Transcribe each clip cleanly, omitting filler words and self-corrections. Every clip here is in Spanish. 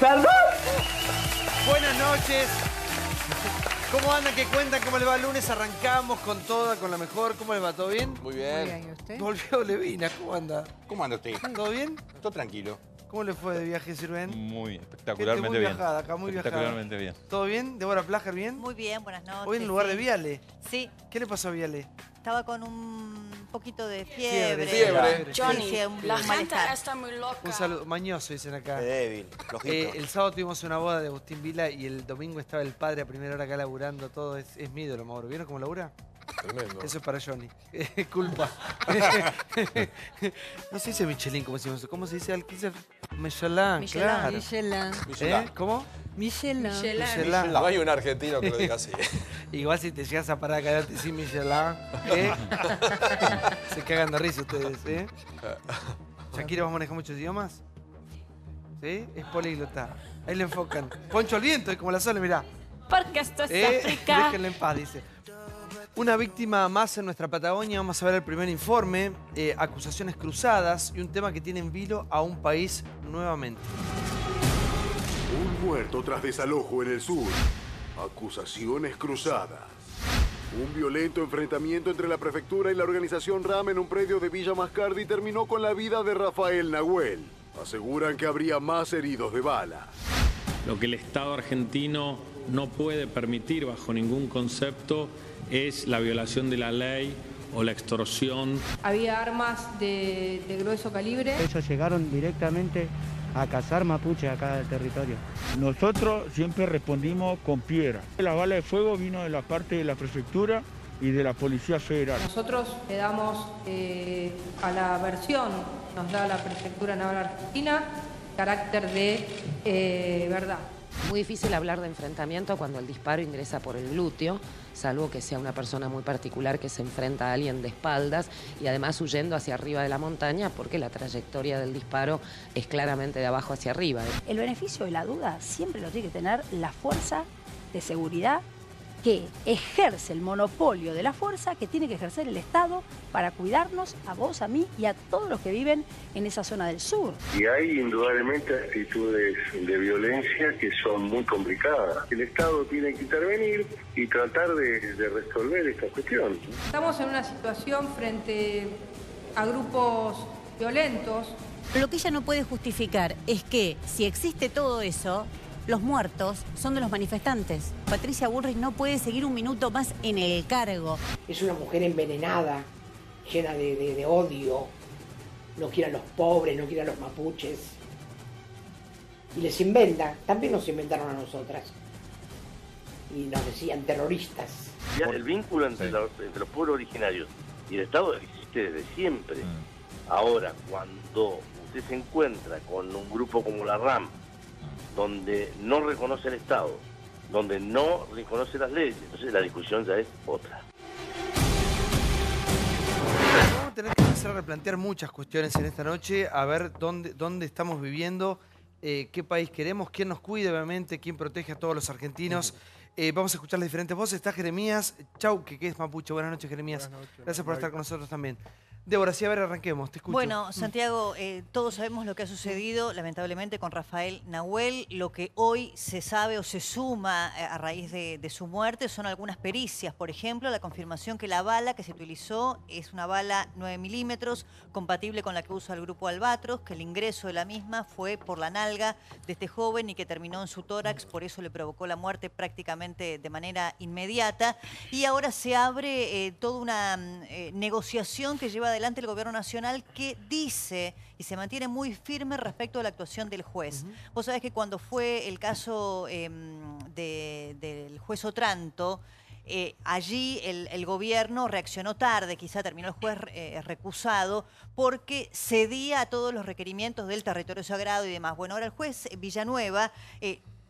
¡Perdón! Buenas noches. ¿Cómo andan? ¿Qué cuentan? ¿Cómo le va el lunes? Arrancamos con toda, con la mejor. ¿Cómo le va? ¿Todo bien? Muy bien. Muy bien, ¿y usted? Volvió Levina. ¿Cómo anda? ¿Cómo anda usted? ¿Todo bien? Todo tranquilo. ¿Cómo le fue de viaje, Sirven? Muy Gente espectacularmente muy bien. viajada, acá muy viajada. Espectacularmente bien. ¿Todo bien? ¿Débora Plager bien? Muy bien, buenas noches. Hoy en lugar de sí. Viale. Sí, ¿Qué le pasó a Viale? estaba con un poquito de fiebre. Fiebre. Johnny, sí, un La gente malestar. está muy loca. Un saludo. Mañoso, dicen acá. Débil, flojito. El sábado tuvimos una boda de Agustín Vila y el domingo estaba el padre a primera hora acá laburando todo. Es mi ídolo, Mauro. ¿Vieron cómo labura? Tremendo. Eso es para Johnny. Culpa. No se dice Michelin, como decimos. ¿Cómo se dice? Michelin, Michelin. claro. Michelin. ¿Cómo? Michelin. Michelin. No hay un argentino que lo diga así. Igual si te llegas a parar a quedarte sin Michelin, se cagan de risa ustedes, ¿eh? Shakira, ¿vos manejás muchos idiomas? ¿Sí? Es políglota. Ahí le enfocan. Poncho al viento, es como la sola, mirá. Porque esto es África. Déjenla en paz, dice. Una víctima más en nuestra Patagonia. Vamos a ver el primer informe. Acusaciones cruzadas y un tema que tiene en vilo a un país nuevamente. Un muerto tras desalojo en el sur. Acusaciones cruzadas. Un violento enfrentamiento entre la prefectura y la organización RAM en un predio de Villa Mascardi terminó con la vida de Rafael Nahuel. Aseguran que habría más heridos de bala. Lo que el Estado argentino no puede permitir bajo ningún concepto es la violación de la ley o la extorsión. Había armas de grueso calibre. Ellos llegaron directamente a cazar mapuche acá del territorio. Nosotros siempre respondimos con piedra. La bala de fuego vino de la parte de la prefectura y de la Policía Federal. Nosotros le damos a la versión, nos da la Prefectura Naval Argentina, carácter de verdad. Muy difícil hablar de enfrentamiento cuando el disparo ingresa por el glúteo, salvo que sea una persona muy particular que se enfrenta a alguien de espaldas y además huyendo hacia arriba de la montaña porque la trayectoria del disparo es claramente de abajo hacia arriba. El beneficio de la duda siempre lo tiene que tener la fuerza de seguridad que ejerce el monopolio de la fuerza que tiene que ejercer el Estado para cuidarnos a vos, a mí y a todos los que viven en esa zona del sur. Y hay indudablemente actitudes de violencia que son muy complicadas. El Estado tiene que intervenir y tratar de resolver esta cuestión. Estamos en una situación frente a grupos violentos. Lo que ella no puede justificar es que si existe todo eso, los muertos son de los manifestantes. Patricia Bullrich no puede seguir un minuto más en el cargo. Es una mujer envenenada, llena de odio. No quiere a los pobres, no quiere a los mapuches. Y les inventa, también nos inventaron a nosotras. Y nos decían terroristas. Ya el vínculo entre los pueblos originarios y el Estado existe desde siempre. Ahora, cuando usted se encuentra con un grupo como la RAM, donde no reconoce el Estado, donde no reconoce las leyes, entonces la discusión ya es otra. Vamos a tener que empezar a replantear muchas cuestiones en esta noche, a ver dónde estamos viviendo, qué país queremos, quién nos cuida, obviamente, quién protege a todos los argentinos. Vamos a escuchar las diferentes voces. Está Jeremías. Chau, que es mapuche. Buenas noches, Jeremías. Buenas noches. Gracias por estar con nosotros también. Débora, sí, a ver, arranquemos. Te escucho. Bueno, Santiago, todos sabemos lo que ha sucedido, lamentablemente, con Rafael Nahuel. Lo que hoy se sabe o se suma a raíz de su muerte son algunas pericias. Por ejemplo, la confirmación que la bala que se utilizó es una bala 9 milímetros, compatible con la que usa el grupo Albatros, que el ingreso de la misma fue por la nalga de este joven y que terminó en su tórax, por eso le provocó la muerte prácticamente de manera inmediata. Y ahora se abre toda una negociación que lleva adelante el Gobierno Nacional, que dice y se mantiene muy firme respecto a la actuación del juez. Vos sabés que cuando fue el caso del juez Otranto, allí el gobierno reaccionó tarde, quizá terminó el juez recusado, porque cedía a todos los requerimientos del territorio sagrado y demás. Bueno, ahora el juez Villanueva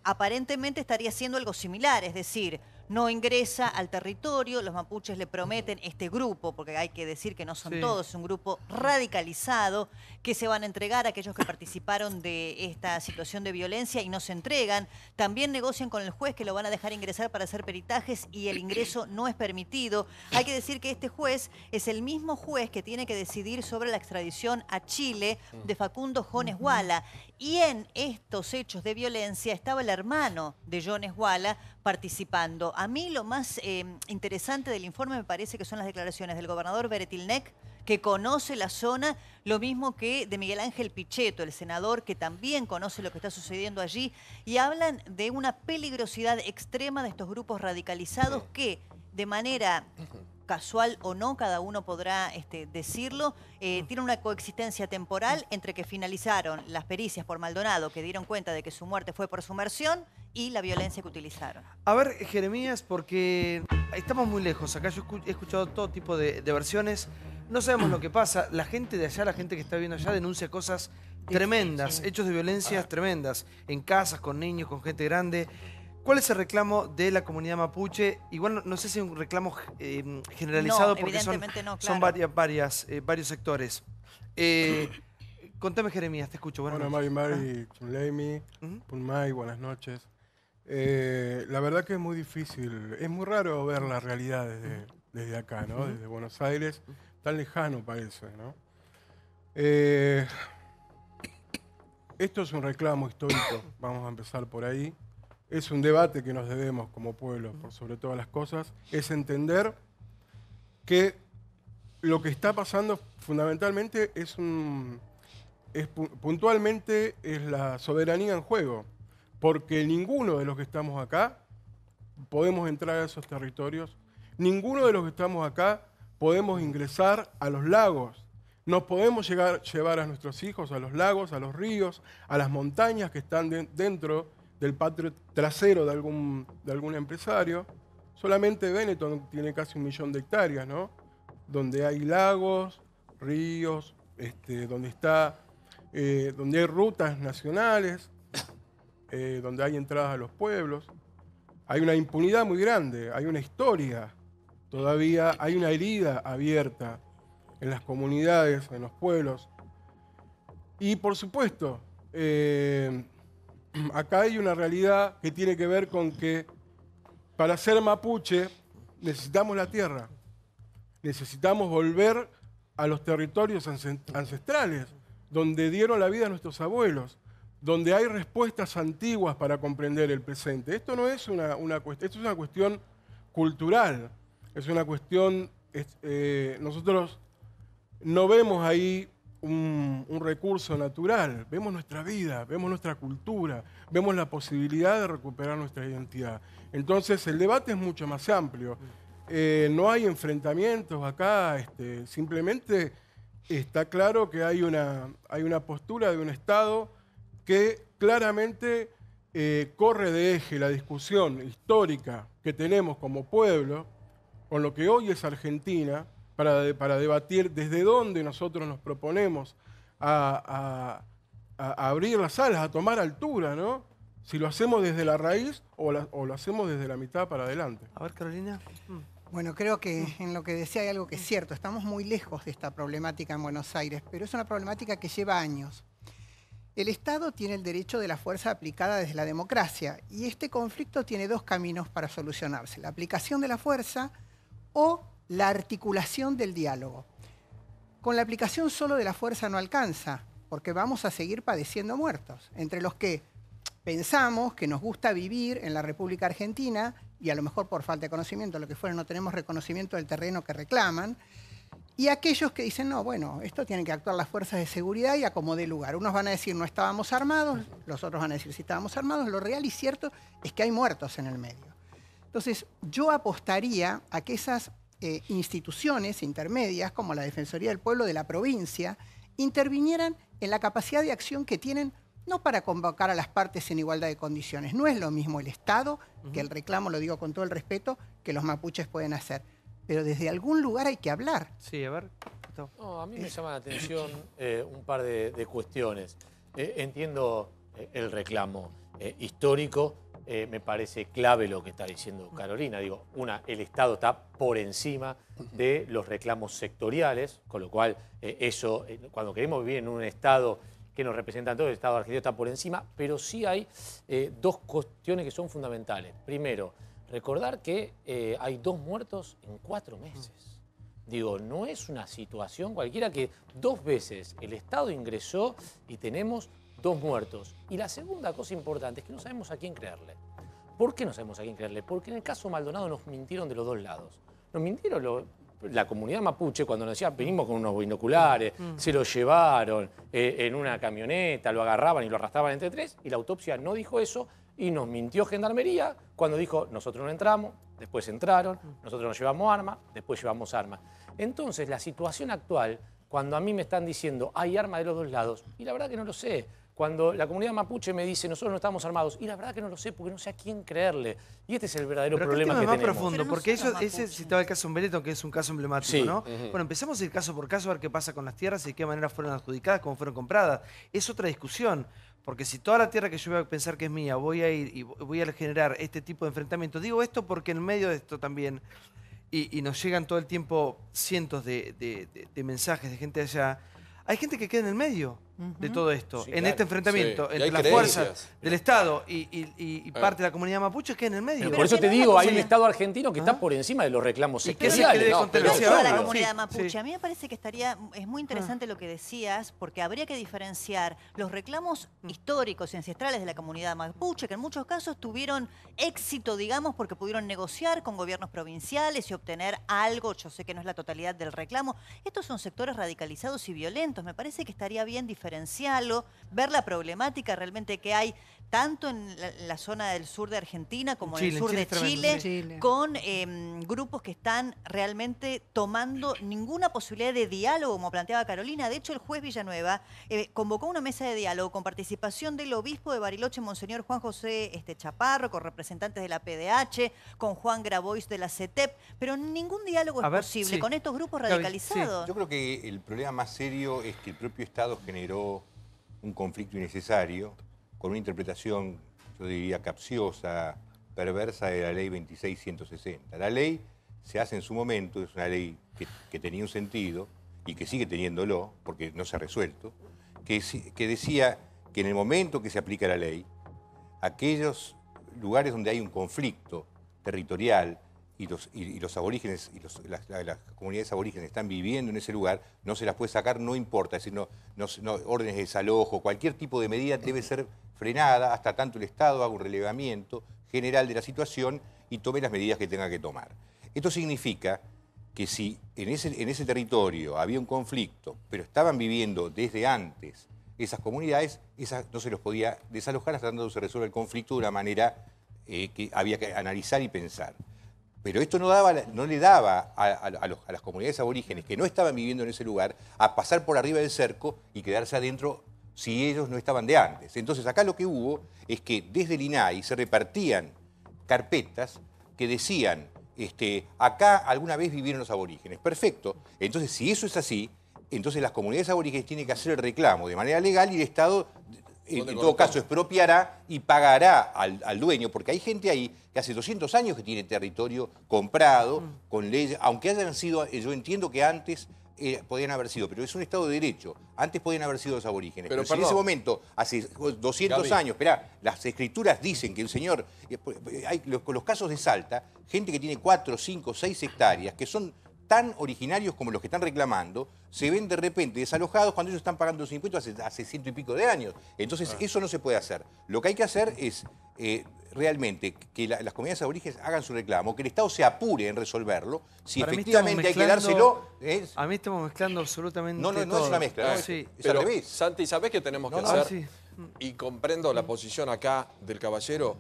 aparentemente estaría haciendo algo similar, es decir, no ingresa al territorio. Los mapuches le prometen, este grupo, porque hay que decir que no son todos, es un grupo radicalizado, que se van a entregar a aquellos que participaron de esta situación de violencia y no se entregan. También negocian con el juez que lo van a dejar ingresar para hacer peritajes y el ingreso no es permitido. Hay que decir que este juez es el mismo juez que tiene que decidir sobre la extradición a Chile de Facundo Jones Wala. Y en estos hechos de violencia estaba el hermano de Jones Wala participando. A mí lo más interesante del informe me parece que son las declaraciones del gobernador Beretilnec, que conoce la zona, lo mismo que de Miguel Ángel Pichetto, el senador, que también conoce lo que está sucediendo allí, y hablan de una peligrosidad extrema de estos grupos radicalizados que, de manera casual o no, cada uno podrá decirlo, tiene una coexistencia temporal entre que finalizaron las pericias por Maldonado, que dieron cuenta de que su muerte fue por sumersión, y la violencia que utilizaron. A ver, Jeremías, porque estamos muy lejos. Acá yo he escuchado todo tipo de versiones. No sabemos lo que pasa. La gente de allá, la gente que está viviendo allá, denuncia cosas tremendas, hechos de violencias tremendas, en casas, con niños, con gente grande. ¿Cuál es el reclamo de la comunidad mapuche? Igual no sé si es un reclamo generalizado, porque son varios sectores. Contame, Jeremías, te escucho. Bueno, Mari, Chunleimi, Punmay, buenas noches. La verdad que es muy difícil, es muy raro ver la realidad desde acá, ¿no? Desde Buenos Aires, tan lejano parece, ¿no? Esto es un reclamo histórico, vamos a empezar por ahí. Es un debate que nos debemos como pueblo, por sobre todas las cosas. Es entender que lo que está pasando fundamentalmente puntualmente es la soberanía en juego. Porque ninguno de los que estamos acá podemos entrar a esos territorios. Ninguno de los que estamos acá podemos ingresar a los lagos. No podemos llevar a nuestros hijos a los lagos, a los ríos, a las montañas que están dentro del patio trasero de algún empresario. Solamente Benetton tiene casi 1 millón de hectáreas, ¿no? Donde hay lagos, ríos, donde hay rutas nacionales, donde hay entradas a los pueblos. Hay una impunidad muy grande, hay una historia, todavía hay una herida abierta en las comunidades, en los pueblos. Y por supuesto, acá hay una realidad que tiene que ver con que para ser mapuche necesitamos la tierra, necesitamos volver a los territorios ancestrales, donde dieron la vida a nuestros abuelos, donde hay respuestas antiguas para comprender el presente. Esto no es una cuestión, esto es una cuestión cultural, es una cuestión, nosotros no vemos ahí un recurso natural, vemos nuestra vida, vemos nuestra cultura, vemos la posibilidad de recuperar nuestra identidad. Entonces el debate es mucho más amplio. No hay enfrentamientos acá, simplemente está claro que hay una postura de un Estado que claramente corre de eje la discusión histórica que tenemos como pueblo con lo que hoy es Argentina, para debatir desde dónde nosotros nos proponemos a abrir las alas, a tomar altura, ¿no? Si lo hacemos desde la raíz o lo hacemos desde la mitad para adelante. A ver, Carolina. Bueno, creo que en lo que decía hay algo que es cierto. Estamos muy lejos de esta problemática en Buenos Aires, pero es una problemática que lleva años. El Estado tiene el derecho de la fuerza aplicada desde la democracia y este conflicto tiene 2 caminos para solucionarse: la aplicación de la fuerza o la articulación del diálogo. Con la aplicación solo de la fuerza no alcanza, porque vamos a seguir padeciendo muertos, entre los que pensamos que nos gusta vivir en la República Argentina y a lo mejor por falta de conocimiento, lo que fuera, no tenemos reconocimiento del terreno que reclaman, y aquellos que dicen, no, bueno, esto tienen que actuar las fuerzas de seguridad y acomodé lugar. Unos van a decir no estábamos armados, los otros van a decir sí estábamos armados. Lo real y cierto es que hay muertos en el medio. Entonces, yo apostaría a que esas instituciones intermedias, como la Defensoría del Pueblo de la provincia, intervinieran en la capacidad de acción que tienen, no para convocar a las partes en igualdad de condiciones. No es lo mismo el Estado, que el reclamo, lo digo con todo el respeto, que los mapuches pueden hacer. Pero desde algún lugar hay que hablar. Sí, a ver. No, a mí me llama la atención un par de cuestiones. Entiendo el reclamo histórico, me parece clave lo que está diciendo Carolina. Digo, el Estado está por encima de los reclamos sectoriales, con lo cual cuando queremos vivir en un Estado que nos representa todo, el Estado argentino está por encima, pero sí hay dos cuestiones que son fundamentales. Primero, recordar que hay 2 muertos en 4 meses. Digo, no es una situación cualquiera que 2 veces el Estado ingresó y tenemos 2 muertos. Y la segunda cosa importante es que no sabemos a quién creerle. ¿Por qué no sabemos a quién creerle? Porque en el caso Maldonado nos mintieron de los 2 lados. Nos mintieron la comunidad mapuche cuando nos decían venimos con unos binoculares, se lo llevaron en una camioneta, lo agarraban y lo arrastraban entre 3, y la autopsia no dijo eso, y nos mintió Gendarmería cuando dijo nosotros no entramos, después entraron, nosotros nos llevamos armas, después llevamos armas. Entonces la situación actual, cuando a mí me están diciendo hay armas de los 2 lados, y la verdad que no lo sé. Cuando la comunidad mapuche me dice nosotros no estamos armados, y la verdad que no lo sé porque no sé a quién creerle. Y este es el verdadero problema que tenemos. Pero más profundo, porque ese citaba el caso Umbeleto, que es un caso emblemático, sí. ¿no? Bueno, empecemos a ir caso por caso a ver qué pasa con las tierras y de qué manera fueron adjudicadas, cómo fueron compradas. Es otra discusión, porque si toda la tierra que yo voy a pensar que es mía, voy a ir y voy a generar este tipo de enfrentamiento. Digo esto porque en medio de esto también, y nos llegan todo el tiempo cientos de mensajes de gente allá, hay gente que queda en el medio de todo esto, en este enfrentamiento entre las fuerzas del Estado y parte de la comunidad mapuche que en el medio. Pero por eso te digo, hay un Estado argentino que está por encima de los reclamos sectoriales. Toda la comunidad mapuche. A mí me parece que es muy interesante lo que decías, porque habría que diferenciar los reclamos históricos y ancestrales de la comunidad mapuche, que en muchos casos tuvieron éxito, digamos, porque pudieron negociar con gobiernos provinciales y obtener algo. Yo sé que no es la totalidad del reclamo. Estos son sectores radicalizados y violentos. Me parece que estaría bien diferenciarlo, ver la problemática realmente que hay tanto en la zona del sur de Argentina como en el sur de Chile, con grupos que están realmente tomando ninguna posibilidad de diálogo, como planteaba Carolina. De hecho, el juez Villanueva convocó una mesa de diálogo con participación del obispo de Bariloche, Monseñor Juan José Chaparro, con representantes de la PDH, con Juan Grabois de la CETEP, pero ningún diálogo es posible con estos grupos radicalizados. Yo creo que el problema más serio es que el propio Estado generó un conflicto innecesario con una interpretación, yo diría, capciosa, perversa de la ley 26.160. La ley se hace en su momento, es una ley que tenía un sentido y que sigue teniéndolo, porque no se ha resuelto, que decía que en el momento que se aplica la ley, aquellos lugares donde hay un conflicto territorial y los aborígenes y las comunidades aborígenes están viviendo en ese lugar, no se las puede sacar, no importa, es decir, no órdenes de desalojo, cualquier tipo de medida debe ser frenada hasta tanto el Estado haga un relevamiento general de la situación y tome las medidas que tenga que tomar. Esto significa que si en ese territorio había un conflicto, pero estaban viviendo desde antes esas comunidades, no se los podía desalojar hasta tanto se resuelva el conflicto de una manera que había que analizar y pensar. Pero esto no le daba a las comunidades aborígenes que no estaban viviendo en ese lugar a pasar por arriba del cerco y quedarse adentro si ellos no estaban de antes. Entonces acá lo que hubo es que desde el INAI se repartían carpetas que decían, acá alguna vez vivieron los aborígenes. Perfecto. Entonces si eso es así, entonces las comunidades aborígenes tienen que hacer el reclamo de manera legal y el Estado en todo caso expropiará y pagará al dueño, porque hay gente ahí que hace 200 años que tiene territorio comprado, con leyes, aunque hayan sido, yo entiendo que antes podían haber sido, pero es un Estado de Derecho, antes podían haber sido los aborígenes, pero si en ese momento, hace 200 años, esperá, las escrituras dicen que el señor, con los casos de Salta, gente que tiene 4, 5, 6 hectáreas, que son tan originarios como los que están reclamando, se ven de repente desalojados cuando ellos están pagando los impuestos hace 100 y pico de años. Entonces eso no se puede hacer. Lo que hay que hacer es realmente que las comunidades aborígenes hagan su reclamo, que el Estado se apure en resolverlo, si para efectivamente hay que dárselo... A mí estamos mezclando absolutamente todo. No es una mezcla, sí. Es al revés. Santi, ¿sabés qué tenemos que hacer? Sí. Y comprendo la posición acá del caballero.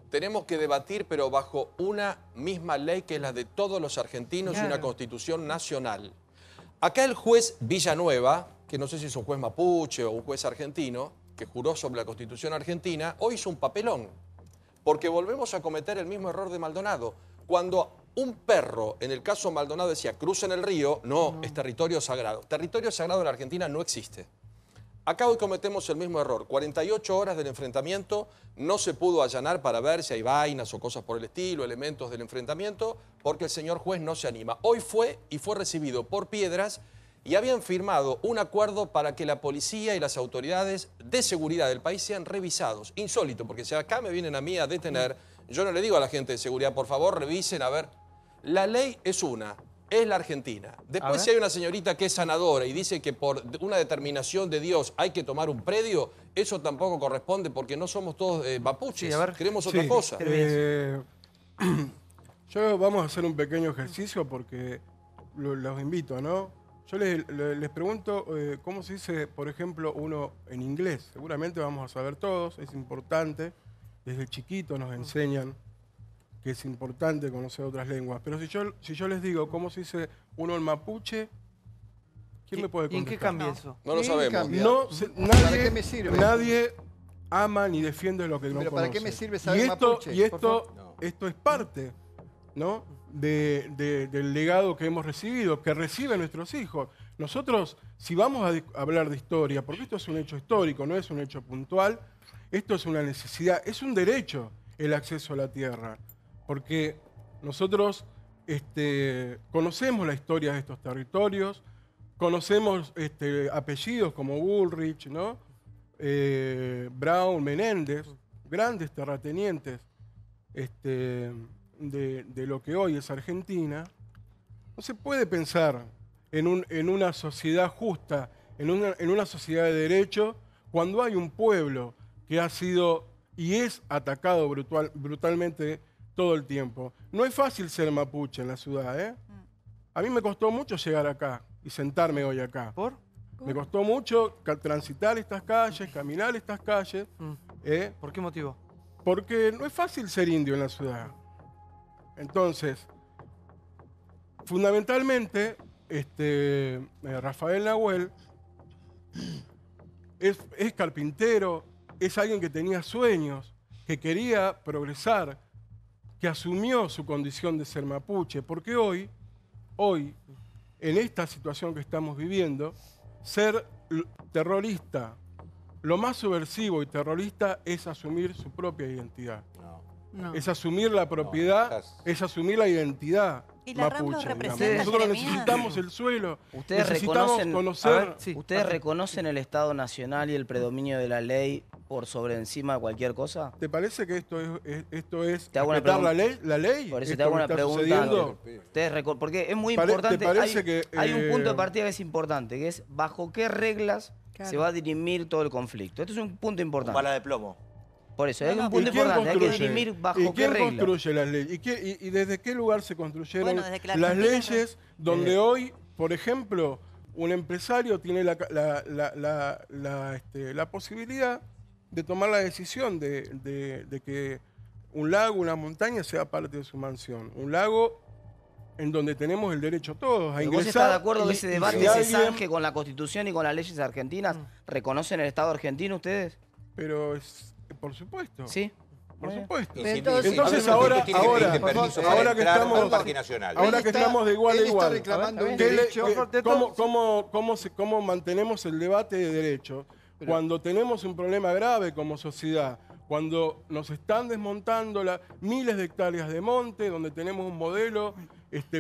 Tenemos que debatir, pero bajo una misma ley que es la de todos los argentinos y una constitución nacional. Acá el juez Villanueva, que no sé si es un juez mapuche o un juez argentino, que juró sobre la constitución argentina, hoy hizo un papelón. Porque volvemos a cometer el mismo error de Maldonado. Cuando un perro, en el caso Maldonado decía, crucen el río, no, es territorio sagrado. Territorio sagrado en Argentina no existe. Acá hoy cometemos el mismo error. 48 horas del enfrentamiento, no se pudo allanar para ver si hay vainas o cosas por el estilo, elementos del enfrentamiento, porque el señor juez no se anima. Hoy fue y fue recibido por Piedras y habían firmado un acuerdo para que la policía y las autoridades de seguridad del país sean revisados. Insólito, porque si acá me vienen a mí a detener, yo no le digo a la gente de seguridad, por favor, revisen, a ver. La ley es una. Es la Argentina. Después, si hay una señorita que es sanadora y dice que por una determinación de Dios hay que tomar un predio, eso tampoco corresponde porque no somos todos mapuches. Sí, a ver. Queremos otra cosa. Yo vamos a hacer un pequeño ejercicio porque los invito, ¿no? Yo les pregunto cómo se dice, por ejemplo, uno en inglés. Seguramente vamos a saber todos, es importante. Desde chiquito nos enseñan que es importante conocer otras lenguas. Pero si yo les digo cómo se dice uno en mapuche, ¿quién me puede contestar? ¿Y en qué cambia eso? No lo sabemos. ¿Para qué me sirve? Nadie ama ni defiende lo que no conoce. ¿Para qué me sirve saber mapuche? Y esto es parte, ¿no? del legado que hemos recibido, que reciben nuestros hijos. Nosotros, si vamos a hablar de historia, porque esto es un hecho histórico, no es un hecho puntual, esto es una necesidad, es un derecho el acceso a la tierra. Porque nosotros conocemos la historia de estos territorios, conocemos apellidos como Bullrich, ¿no? Brown, Menéndez, grandes terratenientes de lo que hoy es Argentina. No se puede pensar en una sociedad justa, en una sociedad de derecho, cuando hay un pueblo que ha sido y es atacado brutalmente todo el tiempo. No es fácil ser mapuche en la ciudad, ¿eh? A mí me costó mucho llegar acá y sentarme hoy acá. ¿Por? Me costó mucho transitar estas calles, caminar estas calles. ¿Por qué motivo? Porque no es fácil ser indio en la ciudad. Entonces, fundamentalmente, Rafael Nahuel es carpintero, es alguien que tenía sueños, que quería progresar, que asumió su condición de ser mapuche, porque hoy, en esta situación que estamos viviendo, ser terrorista, lo más subversivo y terrorista es asumir su propia identidad. Es asumir la propiedad, es asumir la identidad mapuche. Nosotros necesitamos el suelo, necesitamos conocer... ¿Ustedes reconocen el Estado Nacional y el predominio de la ley por sobre encima de cualquier cosa? ¿Te parece que esto es respetar la ley? Por eso te hago una pregunta. Porque es muy importante. Hay un punto de partida que es importante, que es bajo qué reglas se va a dirimir todo el conflicto. Esto es un punto importante. Bala de plomo. Por eso, es un punto importante, hay que dirimir bajo qué reglas. ¿Quién construye las leyes? ¿Y desde qué lugar se construyeron las leyes donde hoy, por ejemplo, un empresario tiene la posibilidad de tomar la decisión de que un lago, una montaña sea parte de su mansión? Un lago en donde tenemos el derecho todos a ingresar. ¿Vos estás de acuerdo que ese debate se zanje con la Constitución y con las leyes argentinas? ¿Reconocen el Estado argentino ustedes? Pero por supuesto. Sí. Por supuesto. Entonces ahora que estamos de igual a igual, ¿cómo mantenemos el debate de derechos? Cuando tenemos un problema grave como sociedad, cuando nos están desmontando miles de hectáreas de monte, donde tenemos un modelo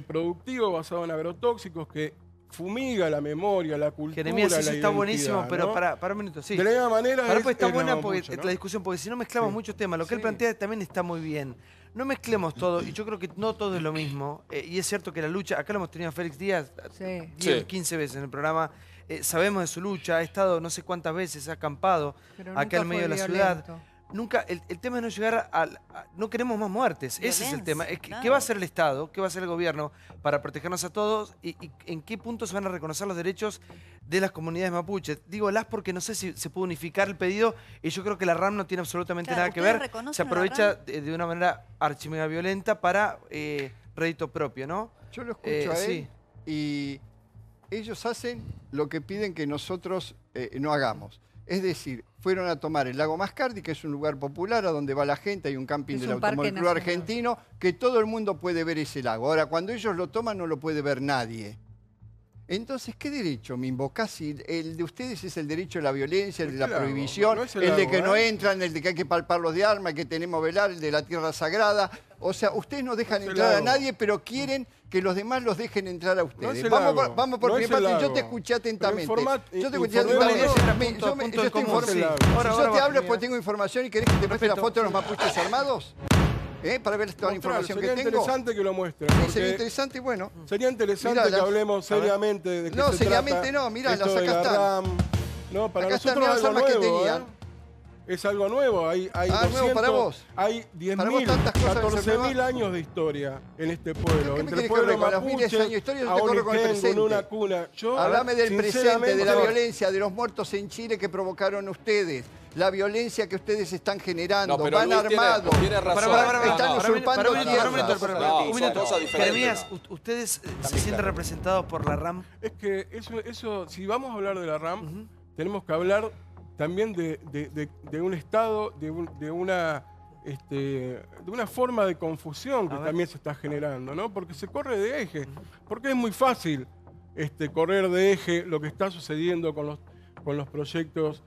productivo basado en agrotóxicos que fumiga la memoria, la cultura, Jeremías, eso está buenísimo, pero ¿no? para un minuto, sí. De la misma manera está buena porque, mucho, la discusión, porque si no mezclamos muchos temas, lo que él plantea también está muy bien. No mezclemos todo, y yo creo que no todo es lo mismo, y es cierto que la lucha, acá lo hemos tenido a Félix Díaz 10, 15 veces en el programa, sabemos de su lucha, ha estado no sé cuántas veces, ha acampado acá en medio de la ciudad. Nunca, el tema es no llegar no queremos más muertes, ese es el tema. ¿Qué va a hacer el Estado? ¿Qué va a hacer el gobierno para protegernos a todos? ¿Y en qué punto se van a reconocer los derechos de las comunidades mapuches? Digo porque no sé si se puede unificar el pedido y yo creo que la RAM no tiene absolutamente nada que ver. Se aprovecha de una manera archimega violenta para rédito propio, ¿no? Yo lo escucho a él y ellos hacen lo que piden que nosotros no hagamos. Es decir, fueron a tomar el lago Mascardi, que es un lugar popular a donde va la gente, hay un camping del Automóvil Club Argentino, que todo el mundo puede ver ese lago. Ahora, cuando ellos lo toman no lo puede ver nadie. Entonces, ¿qué derecho me invocás? Si el de ustedes es el derecho de la violencia, el de la prohibición, el de que no entran, el de que hay que palparlos de armas, el que tenemos velar, el de la tierra sagrada. O sea, ustedes no dejan entrar a nadie, pero quieren que los demás los dejen entrar a ustedes. Vamos por primera parte. Yo te escuché atentamente. Yo te escuché atentamente. Yo estoy informado. Si yo te hablo, después tengo información y querés que te muestre la foto de los mapuches armados. Para ver toda la información que tengo. Sería interesante que lo muestren. Sería interesante, bueno. Sería interesante que hablemos seriamente de qué se trata. No, seriamente no, mirá, las acá están. No, para nosotros es algo nuevo, es algo nuevo. Hay 200, nuevo para vos. Hay 10.000, 14.000 años de historia en este pueblo. Entre el pueblo mapuche, con una cuna. Hablame del presente, de la violencia, de los muertos en Chile que provocaron ustedes. La violencia que ustedes están generando, van armados, están usurpando tierras. Jeremías, ¿ustedes se sienten representados por la RAM? Es que eso, si vamos a hablar de la RAM, tenemos que hablar también de un estado, de una forma de confusión que también se está generando, ¿no? Porque se corre de eje, porque es muy fácil correr de eje lo que está sucediendo con los proyectos,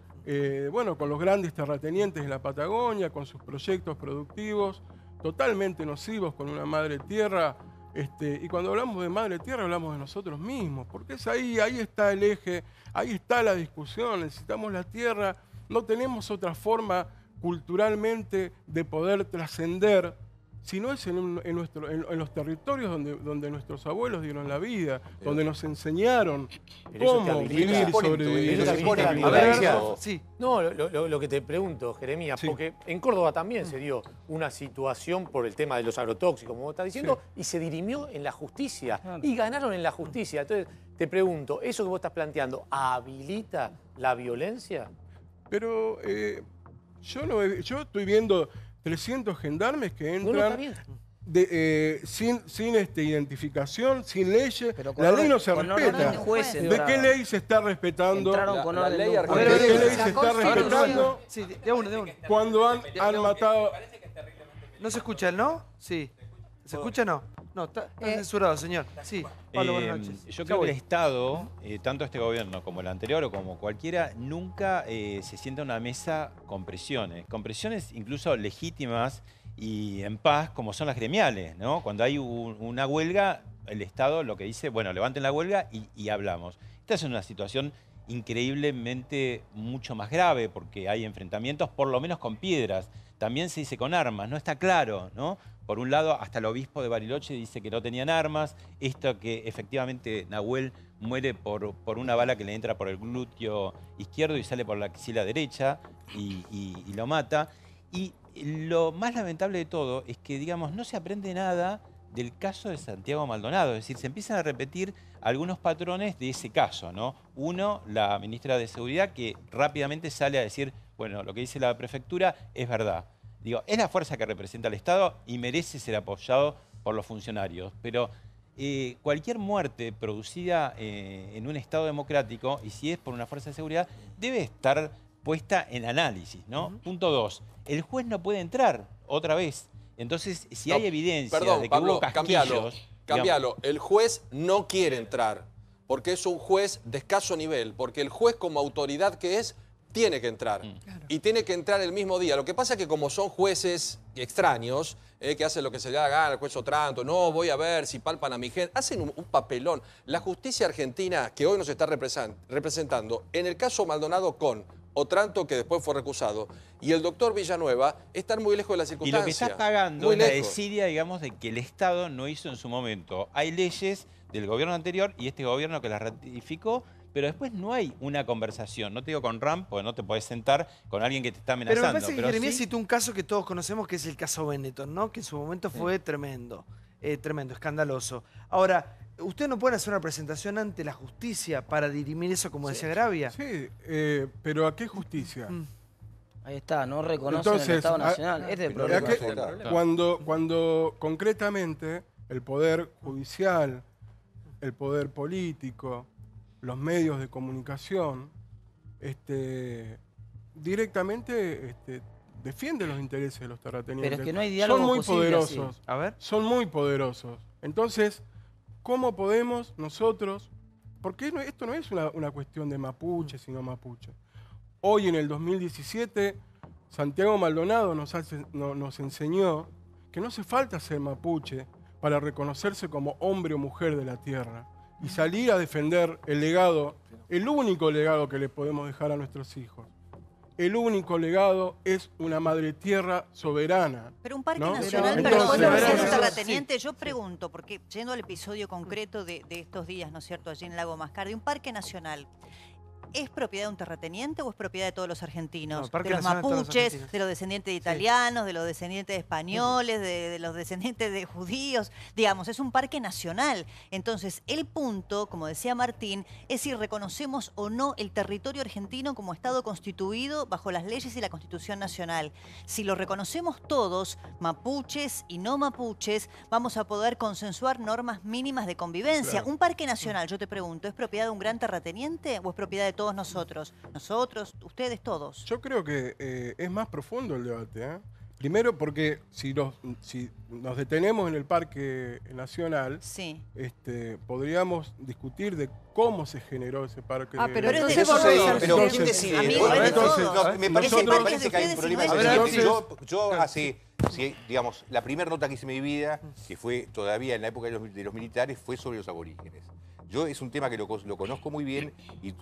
con los grandes terratenientes en la Patagonia, con sus proyectos productivos totalmente nocivos con una madre tierra. Y cuando hablamos de madre tierra hablamos de nosotros mismos, porque es ahí está el eje, ahí está la discusión. Necesitamos la tierra, no tenemos otra forma culturalmente de poder trascender, si no es en los territorios donde nuestros abuelos dieron la vida, donde nos enseñaron cómo vivir y sobrevivir. No, lo que te pregunto, Jeremías, porque en Córdoba también se dio una situación por el tema de los agrotóxicos, como vos estás diciendo, y se dirimió en la justicia, y ganaron en la justicia. Entonces, te pregunto, ¿eso que vos estás planteando habilita la violencia? Pero yo estoy viendo 300 gendarmes que entran sin identificación, sin leyes. La ley no se respeta. ¿De qué ley se está respetando? La ley ¿De qué ley se está respetando? Sí, de uno. Cuando han matado... ¿No se escucha, no? Sí. ¿Se escucha o no? No, está censurado, señor. Sí, Pablo, buenas noches. Yo creo que el Estado, tanto este gobierno como el anterior o como cualquiera, nunca se sienta a una mesa con presiones incluso legítimas y en paz, como son las gremiales, ¿no? Cuando hay una huelga, el Estado lo que dice, bueno, levanten la huelga y hablamos. Esta es una situación increíblemente mucho más grave porque hay enfrentamientos, por lo menos con piedras. También se dice con armas, no está claro, ¿no? Por un lado, hasta el obispo de Bariloche dice que no tenían armas. Esto que efectivamente Nahuel muere por una bala que le entra por el glúteo izquierdo y sale por la axila derecha y lo mata. Y lo más lamentable de todo es que, digamos, no se aprende nada del caso de Santiago Maldonado. Es decir, se empiezan a repetir algunos patrones de ese caso, ¿no? Uno, la ministra de Seguridad, que rápidamente sale a decir, bueno, lo que dice la prefectura es verdad. Digo, es la fuerza que representa al Estado y merece ser apoyado por los funcionarios. Pero cualquier muerte producida en un Estado democrático, y si es por una fuerza de seguridad, debe estar puesta en análisis, ¿no? Punto 2. El juez no puede entrar otra vez. Entonces, si hay evidencia de que Pablo, hubo casquillos... Cambialo. El juez no quiere entrar porque es un juez de escaso nivel, porque el juez como autoridad que es, tiene que entrar. Y tiene que entrar el mismo día. Lo que pasa es que como son jueces extraños, que hacen lo que se le da gana, el juez Otranto, no, voy a ver si palpan a mi gente, hacen un papelón. La justicia argentina que hoy nos está representando, en el caso Maldonado con Otranto, que después fue recusado, y el doctor Villanueva, están muy lejos de la circunstancia. Y lo que está pagando es la desidia, digamos, de que el Estado no hizo en su momento. Hay leyes del gobierno anterior y este gobierno que las ratificó, pero después no hay una conversación. No te digo con RAM, porque no te podés sentar con alguien que te está amenazando. Pero me parece que Jeremías citó un caso que todos conocemos, que es el caso Benetton, ¿no? Que en su momento fue tremendo, escandaloso. Ahora, ¿ustedes no pueden hacer una presentación ante la justicia para dirimir eso, como decía Gravia? Sí, pero ¿a qué justicia? Ahí está, no reconocen el Estado Nacional. Este es el problema. Cuando concretamente el Poder Judicial, el Poder Político, los medios de comunicación, directamente defienden los intereses de los terratenientes. Pero es que no hay diálogo Son muy posible poderosos. así. A ver. Son muy poderosos. Entonces, ¿cómo podemos nosotros porque esto no es una cuestión de mapuche, sino mapuche. Hoy en el 2017, Santiago Maldonado nos enseñó que no hace falta ser mapuche para reconocerse como hombre o mujer de la tierra y salir a defender el legado, el único legado que le podemos dejar a nuestros hijos. El único legado es una madre tierra soberana. Pero un parque ¿no? nacional, pero vos lo decías terrateniente, yo pregunto, porque yendo al episodio concreto de estos días, ¿no es cierto?, allí en Lago Mascardi, un parque nacional, ¿es propiedad de un terrateniente o es propiedad de todos los argentinos? No, de los mapuches, de los descendientes de italianos, de los descendientes de españoles, de los descendientes de judíos. Digamos, es un parque nacional. Entonces, el punto, como decía Martín, es si reconocemos o no el territorio argentino como Estado constituido bajo las leyes y la Constitución Nacional. Si lo reconocemos todos, mapuches y no mapuches, vamos a poder consensuar normas mínimas de convivencia. Claro. Un parque nacional, yo te pregunto, ¿es propiedad de un gran terrateniente o es propiedad de todos nosotros? Nosotros, ustedes, todos. Yo creo que es más profundo el debate, ¿eh? Primero porque si nos detenemos en el Parque Nacional, sí, podríamos discutir de cómo se generó ese parque. Pero ¿quién decide? Me parece que hay un problema. Yo hace, digamos, la primera nota que hice en mi vida, que fue todavía en la época de los militares, fue sobre los aborígenes. Yo es un tema que lo conozco muy bien y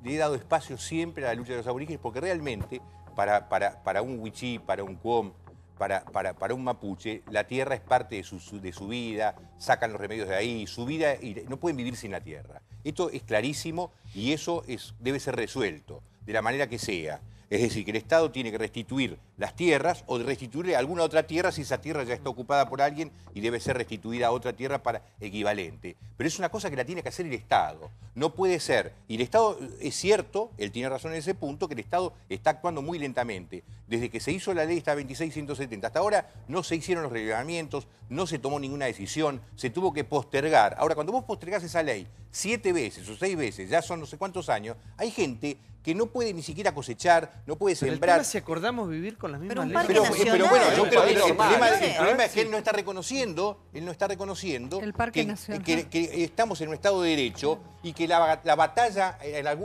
le he dado espacio siempre a la lucha de los aborígenes porque realmente para un wichí, para un cuom, para un mapuche, la tierra es parte de su vida, sacan los remedios de ahí, su vida, y no pueden vivir sin la tierra. Esto es clarísimo y eso debe ser resuelto de la manera que sea. Es decir, que el Estado tiene que restituir las tierras o restituirle a alguna otra tierra si esa tierra ya está ocupada por alguien y debe ser restituida a otra tierra para equivalente. Pero es una cosa que la tiene que hacer el Estado. No puede ser. Y el Estado, es cierto, él tiene razón en ese punto, que el Estado está actuando muy lentamente. Desde que se hizo la ley esta 26.170 hasta ahora no se hicieron los relevamientos, no se tomó ninguna decisión, se tuvo que postergar. Ahora, cuando vos postergás esa ley 7 veces o 6 veces, ya son no sé cuántos años, hay gente que no puede ni siquiera cosechar, no puede sembrar. Pero el tema es si acordamos vivir con las mismas leyes. Pero bueno, yo creo que el problema es que él no está reconociendo, que estamos en un Estado de Derecho y que la batalla,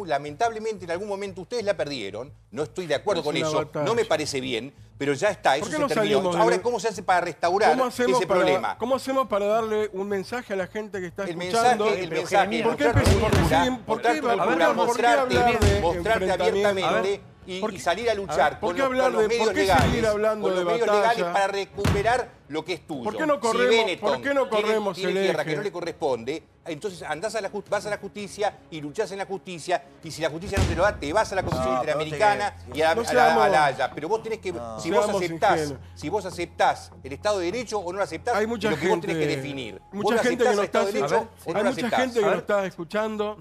lamentablemente en algún momento ustedes la perdieron. No estoy de acuerdo con eso, no me parece bien, pero ya está, eso se terminó. Ahora, ¿cómo se hace para restaurar ese problema? ¿Cómo hacemos para darle un mensaje a la gente que está escuchando? El mensaje, mostrarte abiertamente y salir a luchar con los medios legales para recuperar lo que es tuyo. ¿Por qué no corremos el eje? Tierra que no le corresponde, entonces vas a la justicia y luchás en la justicia, y si la justicia no te lo da, te vas a la Comisión Interamericana y a la Haya. Pero vos tenés que, si vos aceptás el Estado de Derecho o no lo aceptás, es lo que vos tenés que definir. Mucha gente que no está escuchando.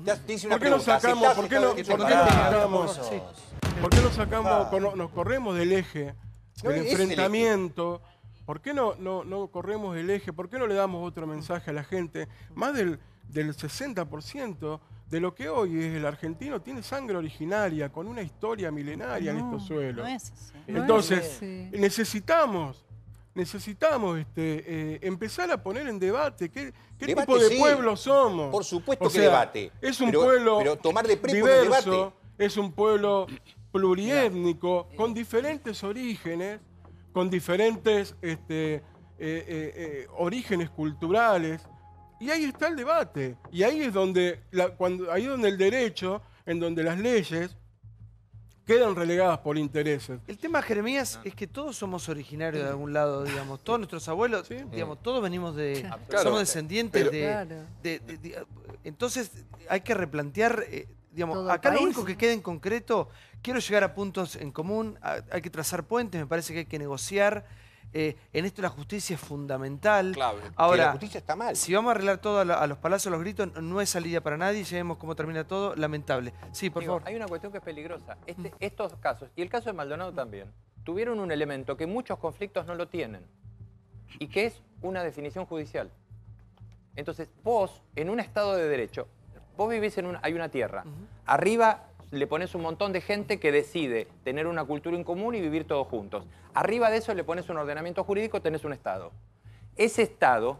¿Por qué nos sacamos, nos corremos del eje del enfrentamiento? ¿Por qué no corremos del eje? ¿Por qué no le damos otro mensaje a la gente? Más del 60% de lo que hoy es el argentino tiene sangre originaria, con una historia milenaria en estos suelos. Entonces, necesitamos empezar a poner en debate qué tipo de pueblo somos. Por supuesto que debate. Es un pueblo pero tomar de prepo diverso, es un pueblo pluriétnico, con diferentes orígenes, con diferentes orígenes culturales, y ahí está el debate. Y ahí es donde, el derecho, en donde las leyes quedan relegadas por intereses. El tema, Jeremías, es que todos somos originarios de algún lado, digamos. Todos nuestros abuelos, digamos, todos venimos somos descendientes entonces hay que replantear, digamos, acá lo único que queda en concreto, quiero llegar a puntos en común, hay que trazar puentes, me parece que hay que negociar. En esto la justicia es fundamental. Clave. Ahora, la justicia está mal. Si vamos a arreglar todo a los palazos, a los gritos, no es salida para nadie. Ya vemos cómo termina todo. Lamentable. Sí, por favor. Hay una cuestión que es peligrosa. Estos casos, y el caso de Maldonado también, tuvieron un elemento que muchos conflictos no lo tienen, y que es una definición judicial. Entonces, vos, en un Estado de Derecho, vos vivís hay una tierra. Arriba le pones un montón de gente que decide tener una cultura en común y vivir todos juntos. Arriba de eso le pones un ordenamiento jurídico, tenés un Estado. Ese Estado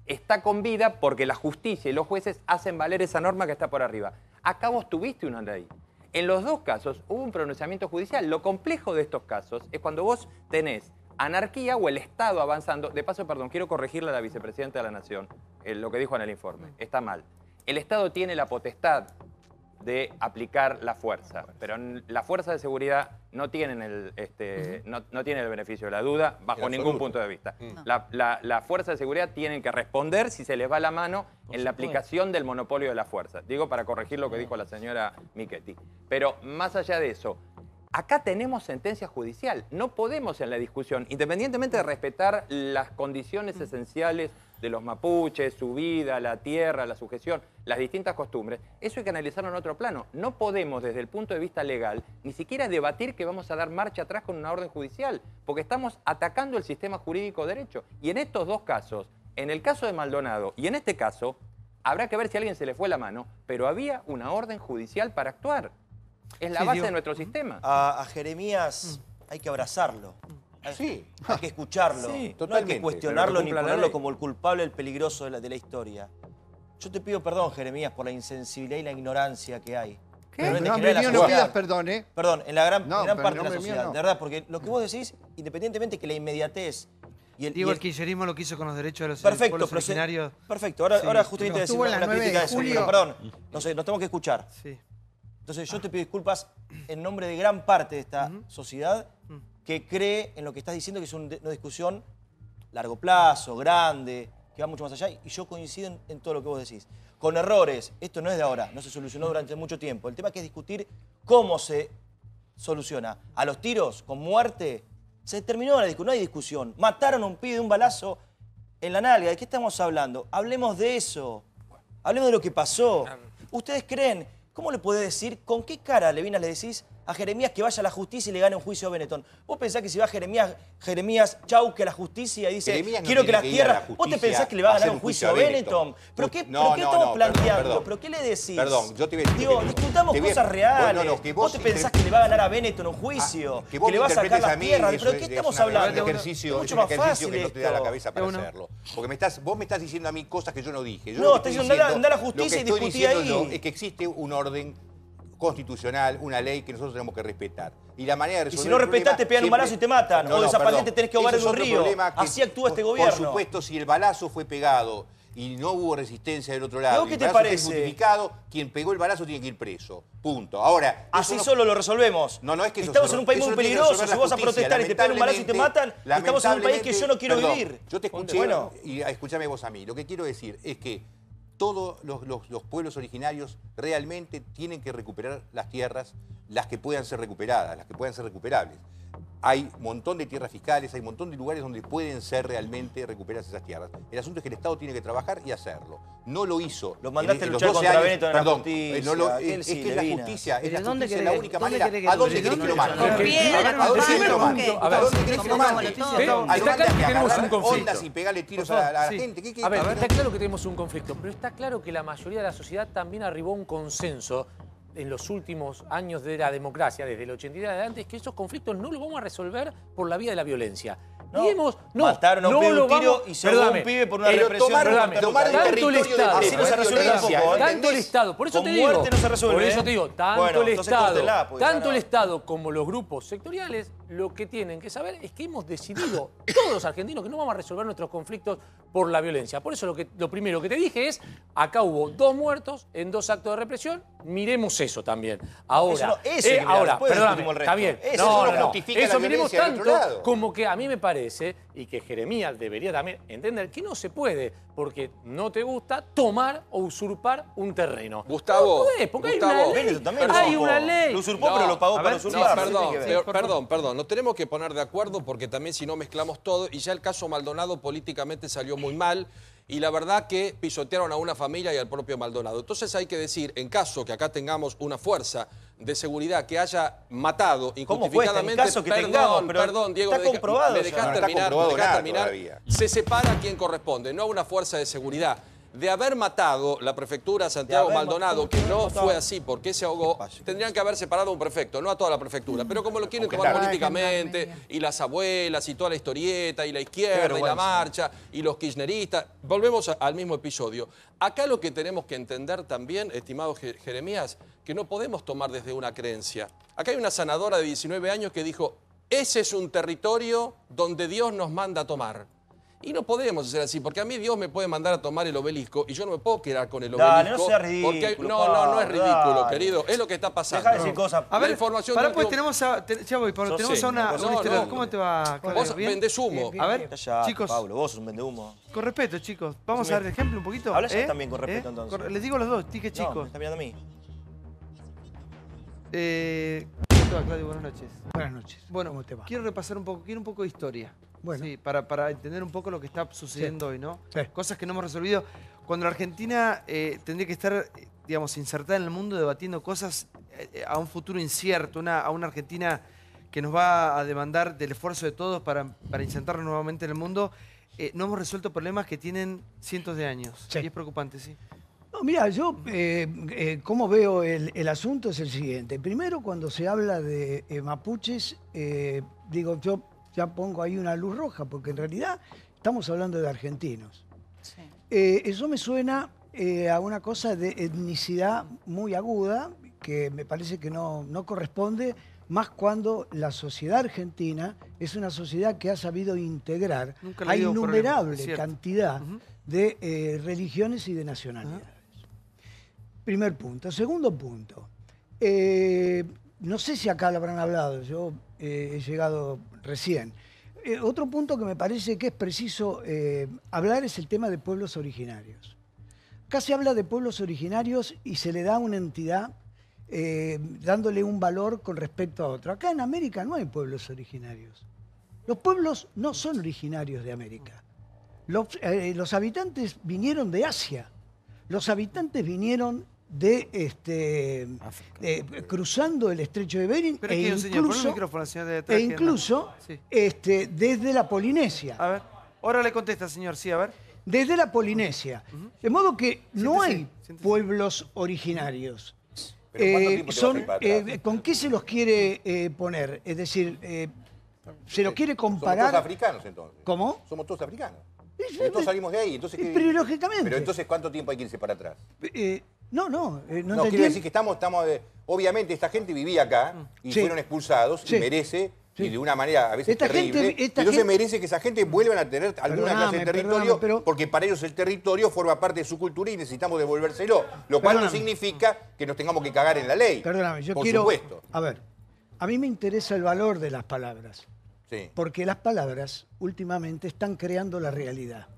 está con vida porque la justicia y los jueces hacen valer esa norma que está por arriba. Acá vos tuviste una ley. En los dos casos hubo un pronunciamiento judicial. Lo complejo de estos casos es cuando vos tenés anarquía o el Estado avanzando. De paso, perdón, quiero corregirle a la vicepresidenta de la Nación lo que dijo en el informe. Está mal. El Estado tiene la potestad de aplicar la fuerza, pero la fuerza de seguridad no tienen no tiene el beneficio de la duda bajo ningún punto de vista. La fuerza de seguridad tienen que responder si se les va la mano en la aplicación del monopolio de la fuerza. Digo para corregir lo que dijo la señora Michetti. Pero más allá de eso, acá tenemos sentencia judicial. No podemos en la discusión, independientemente de respetar las condiciones esenciales de los mapuches, su vida, la tierra, la sujeción, las distintas costumbres, eso hay que analizarlo en otro plano. No podemos, desde el punto de vista legal, ni siquiera debatir que vamos a dar marcha atrás con una orden judicial, porque estamos atacando el sistema jurídico derecho. Y en estos dos casos, en el caso de Maldonado y en este caso, habrá que ver si a alguien se le fue la mano, pero había una orden judicial para actuar. Es la base de nuestro sistema. A Jeremías hay que abrazarlo. Hay que escucharlo. No hay que cuestionarlo ni ponerlo como el culpable, el peligroso de la historia. Yo te pido perdón, Jeremías, por la insensibilidad y la ignorancia que hay. ¿Qué? En nombre mío no pidas perdón, ¿eh? Perdón, en la gran parte de la sociedad. De verdad, porque lo que vos decís, independientemente que la inmediatez... Digo, el kirchnerismo lo que hizo con los derechos de los pueblos originarios. Perfecto, ahora justamente decir una crítica de eso. Pero perdón, no sé, nos tenemos que escuchar. Entonces yo te pido disculpas en nombre de gran parte de esta sociedad que cree en lo que estás diciendo, que es una discusión largo plazo, grande, que va mucho más allá, y yo coincido en todo lo que vos decís. Con errores, esto no es de ahora, no se solucionó durante mucho tiempo. El tema es que es discutir cómo se soluciona. A los tiros, con muerte, se terminó la discusión, no hay discusión. Mataron a un pibe de un balazo en la nalga. ¿De qué estamos hablando? Hablemos de eso. Hablemos de lo que pasó. ¿Ustedes creen? ¿Cómo le podés decir, con qué cara, Levinas, le decís a Jeremías que vaya a la justicia y le gane un juicio a Benetton? ¿Vos pensás que si va Jeremías Chauque a la justicia y dice, quiero que las tierras... ¿Vos te pensás que le va a ganar un juicio a Benetton? ¿Pero qué estamos planteando? ¿Pero qué le decís? Perdón, yo te voy a decir... Digo, discutamos cosas reales. ¿Vos te pensás que le va a ganar a Benetton un juicio? ¿Que le va a sacar las tierras? ¿Pero qué estamos hablando? Es un ejercicio que no te da la cabeza para hacerlo. Porque vos me estás diciendo a mí cosas que yo no dije. No, estás diciendo, andá a la justicia y discutí ahí. Es que existe un orden constitucional, una ley que nosotros tenemos que respetar. Y la manera de resolver y si no respetás, te pegan un balazo y te matan. O desaparecen, te tenés que ahogar en un río. Así actúa este gobierno. Por supuesto, si el balazo fue pegado y no hubo resistencia del otro lado, ¿qué te parece? Justificado, quien pegó el balazo tiene que ir preso. Punto. Ahora, así solo lo resolvemos. No es que estamos en un país muy peligroso. Si vos vas a protestar y te pegan un balazo y te matan, estamos en un país que yo no quiero vivir. Yo te escuché y escuchame vos a mí. Lo que quiero decir es que todos los pueblos originarios realmente tienen que recuperar las tierras, las que puedan ser recuperadas, las que puedan ser recuperables. Hay un montón de tierras fiscales, hay un montón de lugares donde pueden ser realmente recuperadas esas tierras. El asunto es que el Estado tiene que trabajar y hacerlo. No lo hizo. Lo mandaste a luchar contra Benetton en la justicia. Es que es la justicia, es la única manera. ¿A dónde querés que lo manden? ¿A dónde querés que lo manden? Está claro que tenemos un conflicto. Y pegarle tiros a la gente. A ver, está claro que tenemos un conflicto, pero está claro que la mayoría de la sociedad también arribó a un consenso en los últimos años de la democracia, desde el 82 adelante, es que esos conflictos no los vamos a resolver por la vía de la violencia. Mataron a un pibe un tiro y se ahogó un pibe por una represión. Tanto el Estado, así no se resuelve tampoco. Tanto el Estado, por eso te digo. Con muerte no se resuelve. Por eso te digo, tanto el Estado como los grupos sectoriales, lo que tienen que saber es que hemos decidido, todos los argentinos, que no vamos a resolver nuestros conflictos por la violencia. Por eso lo primero que te dije es, acá hubo 2 muertos en 2 actos de represión, miremos eso también. Ahora, perdóname, está bien. Eso miremos tanto como que a mí me parece, y que Jeremías debería también entender, que no se puede, porque no te gusta tomar o usurpar un terreno. Gustavo, no podés, porque hay una ley. Lo usurpó, pero lo pagó para usurpar. Perdón, nos tenemos que poner de acuerdo porque también si no mezclamos todo, y ya el caso Maldonado políticamente salió muy mal, y la verdad que pisotearon a una familia y al propio Maldonado. Entonces hay que decir, en caso que acá tengamos una fuerza de seguridad que haya matado injustificadamente... Perdón, Diego, me dejás terminar. Se separa a quien corresponde, no a una fuerza de seguridad. de haber matado la prefectura Santiago Maldonado, que no fue así porque se ahogó, tendrían que haber separado a un prefecto, no a toda la prefectura. Pero como lo quieren tomar políticamente, y las abuelas, y toda la historieta, y la izquierda, y la marcha, y los kirchneristas, volvemos al mismo episodio. Acá lo que tenemos que entender también, estimado Jeremías, que no podemos tomar desde una creencia. Acá hay una sanadora de 19 años que dijo, ese es un territorio donde Dios nos manda a tomar. Y no podemos hacer así, porque a mí Dios me puede mandar a tomar el obelisco y yo no me puedo quedar con el obelisco. Dale, no sea ridículo, porque no es ridículo, dale. querido. Es lo que está pasando. Deja de decir cosas. A ver, la información pará, pues tenemos a... Ya voy, Pablo, tenemos a una historia. ¿Cómo te va, Claudio? Vos vendés humo. A ver, Callate, chicos. Pablo, vos sos un vendehumo. Con respeto, chicos. Vamos a dar el ejemplo un poquito. Habla ya también con respeto, entonces. Les digo a los dos, tique chicos. No, me está mirando a mí. ¿Cómo te va, Claudio? Buenas noches. Buenas noches. Bueno, ¿Cómo te va? quiero repasar un poco, quiero un poco de historia. Bueno. Sí, para entender un poco lo que está sucediendo hoy, ¿no? Sí. Cosas que no hemos resolvido. Cuando la Argentina tendría que estar, digamos, insertada en el mundo debatiendo cosas a un futuro incierto, a una Argentina que nos va a demandar del esfuerzo de todos para insertarnos nuevamente en el mundo, no hemos resuelto problemas que tienen cientos de años. Sí. Y es preocupante, sí. No, mira, yo cómo veo el asunto es el siguiente. Primero, cuando se habla de mapuches, digo, yo ya pongo ahí una luz roja, porque en realidad estamos hablando de argentinos. Sí. Eso me suena a una cosa de etnicidad muy aguda, que me parece que no corresponde, más cuando la sociedad argentina es una sociedad que ha sabido integrar a innumerable cantidad de religiones y de nacionalidades. Primer punto. Segundo punto. No sé si acá lo habrán hablado, yo he llegado recién. Otro punto que me parece que es preciso hablar es el tema de pueblos originarios. Acá se habla de pueblos originarios y se le da una entidad dándole un valor con respecto a otro. Acá en América no hay pueblos originarios. Los pueblos no son originarios de América. Los habitantes vinieron de Asia. Los habitantes vinieron cruzando el estrecho de Bering e incluso desde la Polinesia. A ver, ahora le contesta, señor, sí, a ver. Desde la Polinesia. De modo que no hay pueblos originarios. ¿Con qué se los quiere poner? Es decir, se los quiere comparar... Somos todos africanos, entonces. ¿Cómo? Somos todos africanos. Todos salimos de ahí. Entonces, pero lógicamente. Pero entonces, ¿cuánto tiempo hay que irse para atrás? No, quiero decir que estamos obviamente esta gente vivía acá y fueron expulsados y merece, y de una manera a veces terrible, entonces merece que esa gente vuelvan a tener alguna clase de territorio, porque para ellos el territorio forma parte de su cultura y necesitamos devolvérselo, lo cual no significa que nos tengamos que cagar en la ley. Perdóname, yo por quiero... supuesto. A ver, a mí me interesa el valor de las palabras, porque las palabras últimamente están creando la realidad.